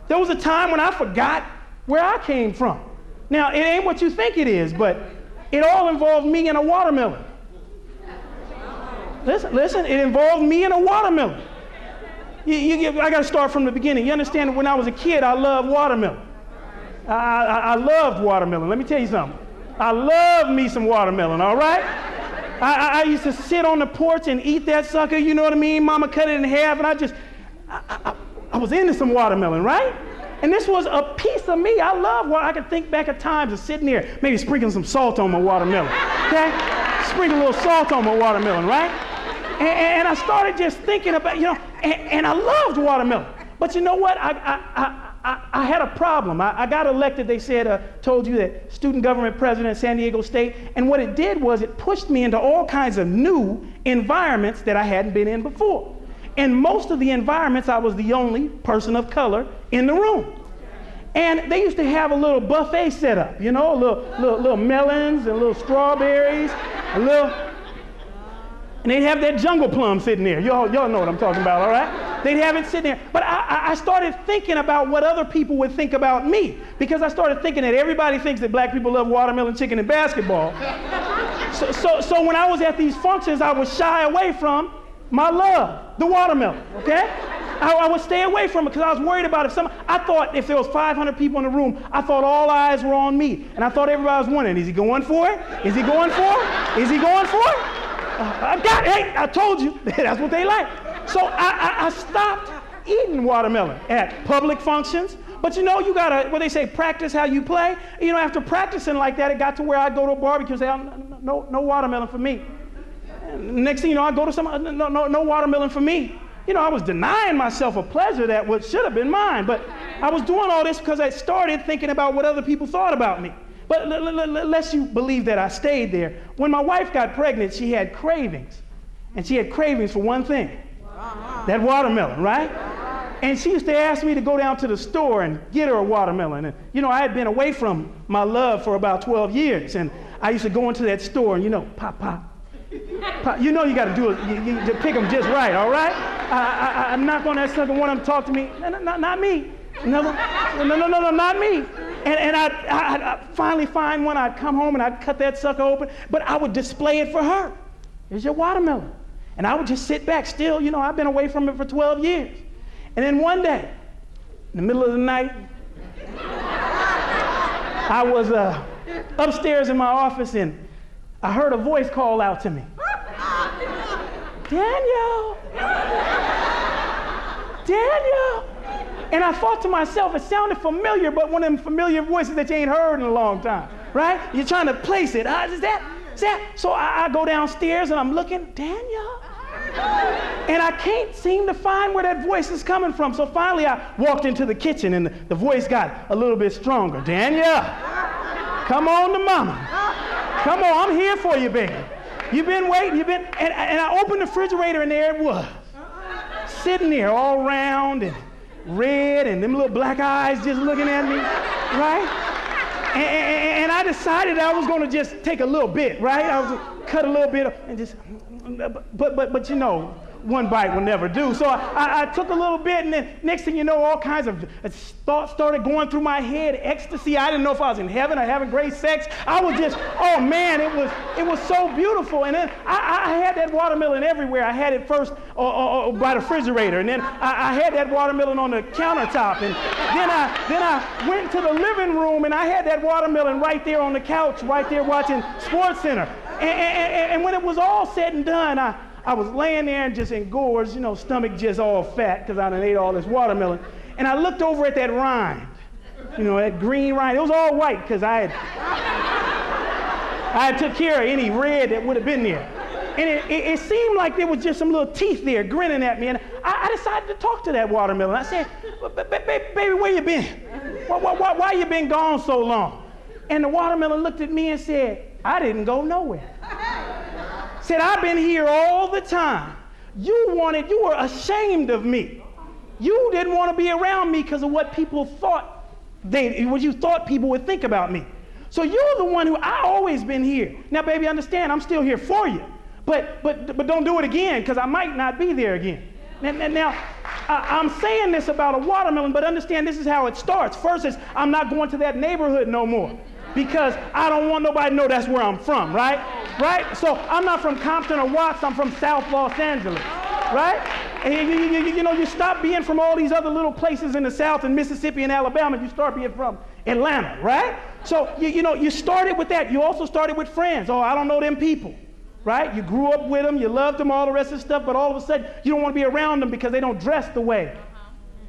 There was a time when I forgot where I came from. Now, it ain't what you think it is, but it all involved me and a watermelon. Listen, it involved me and a watermelon. I got to start from the beginning. You understand that when I was a kid, I loved watermelon. I loved watermelon. Let me tell you something. I love me some watermelon, all right? I used to sit on the porch and eat that sucker, you know what I mean? Mama cut it in half, and I was into some watermelon, right? And this was a piece of me. I love water. I can think back at times of sitting there, maybe sprinkling some salt on my watermelon, okay? Sprinkle a little salt on my watermelon, right? And I started just thinking about, and I loved watermelon. But you know what? I had a problem. I got elected, they said, told you that student government president at San Diego State. And what it did was it pushed me into all kinds of new environments that I hadn't been in before. In most of the environments, I was the only person of color in the room. And they used to have a little buffet set up, little melons and little strawberries, and they'd have that jungle plum sitting there. Y'all know what I'm talking about, all right? They'd have it sitting there. But I started thinking about what other people would think about me, because I started thinking that everybody thinks that black people love watermelon, chicken, and basketball. So when I was at these functions, I would shy away from my love, the watermelon, okay? I would stay away from it because I was worried about I thought if there was 500 people in the room, I thought all eyes were on me. And I thought everybody was wondering, is he going for it? Is he going for it? Is he going for it? I got it. Hey, I told you. That's what they like. So I stopped eating watermelon at public functions. But you gotta, what they say, practice how you play. After practicing like that, it got to where I'd go to a barbecue and say, no watermelon for me. And next thing you know, I go to no watermelon for me. I was denying myself a pleasure that should have been mine. But I was doing all this because I started thinking about what other people thought about me. But lest you believe that I stayed there, when my wife got pregnant, she had cravings. And she had cravings for one thing, that watermelon, right? And she used to ask me to go down to the store and get her a watermelon. And, I had been away from my love for about 12 years. And I used to go into that store and, pop, pop. You got to do it, you pick them just right, all right? I knock on that sucker, one of them talk to me, not me. No, not me. And I'd finally find one, I'd come home and I'd cut that sucker open, but I would display it for her. Here's your watermelon. And I would just sit back still, I've been away from it for 12 years. And then one day, in the middle of the night, I was upstairs in my office and I heard a voice call out to me. Daniel! Daniel! And I thought to myself, it sounded familiar, but one of them familiar voices that you ain't heard in a long time, right? You're trying to place it. Is that? So I go downstairs and I'm looking, Daniel? And I can't seem to find where that voice is coming from. So finally I walked into the kitchen and the voice got a little bit stronger. Daniel, come on to mama. Come on, I'm here for you, baby. You've been waiting, and I opened the refrigerator and there it was. Sitting there all round and red and them little black eyes just looking at me, right? And I decided I was going to just take a little bit, right? I was going to cut a little bit and just, but one bite will never do. So I took a little bit, and then next thing you know, all kinds of thoughts started going through my head, ecstasy. I didn't know if I was in heaven or having great sex. I was just, oh man, it was so beautiful. And then I had that watermelon everywhere. I had it first by the refrigerator, and then I had that watermelon on the countertop, and then I went to the living room, and I had that watermelon right there on the couch, right there watching SportsCenter. And when it was all said and done, I was laying there and just engorged, stomach just all fat because I done ate all this watermelon. And I looked over at that rind, that green rind. It was all white because I had took care of any red that would have been there. And it seemed like there was just some little teeth there grinning at me. And I decided to talk to that watermelon. I said, baby, where you been? Why you been gone so long? And the watermelon looked at me and said, I didn't go nowhere. Said, I've been here all the time. You were ashamed of me. You didn't want to be around me because of what people thought, what you thought people would think about me. So you're the one I always been here. Now, baby, understand, I'm still here for you. But don't do it again because I might not be there again. Now I'm saying this about a watermelon, but understand this is how it starts. First is, I'm not going to that neighborhood no more because I don't want nobody to know that's where I'm from, right? Right? So I'm not from Compton or Watts, I'm from South Los Angeles, right? And you stop being from all these other little places in the South and Mississippi and Alabama, you start being from Atlanta, right? So, you started with that. You also started with friends. Oh, I don't know them people. Right? You grew up with them, you loved them, all the rest of the stuff, but all of a sudden, you don't want to be around them because they don't dress the way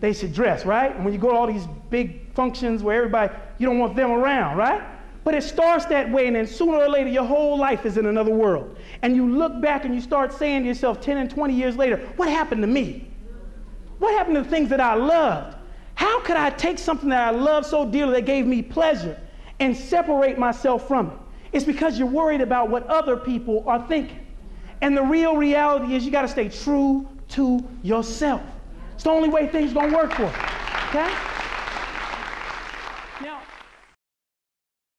they should dress, right? And when you go to all these big functions where everybody, you don't want them around, right? But it starts that way, and then sooner or later, your whole life is in another world. And you look back and you start saying to yourself 10 and 20 years later, what happened to me? What happened to the things that I loved? How could I take something that I loved so dearly that gave me pleasure and separate myself from it? It's because you're worried about what other people are thinking. And the real reality is you got to stay true to yourself. It's the only way things are going to work for you. Okay? Now,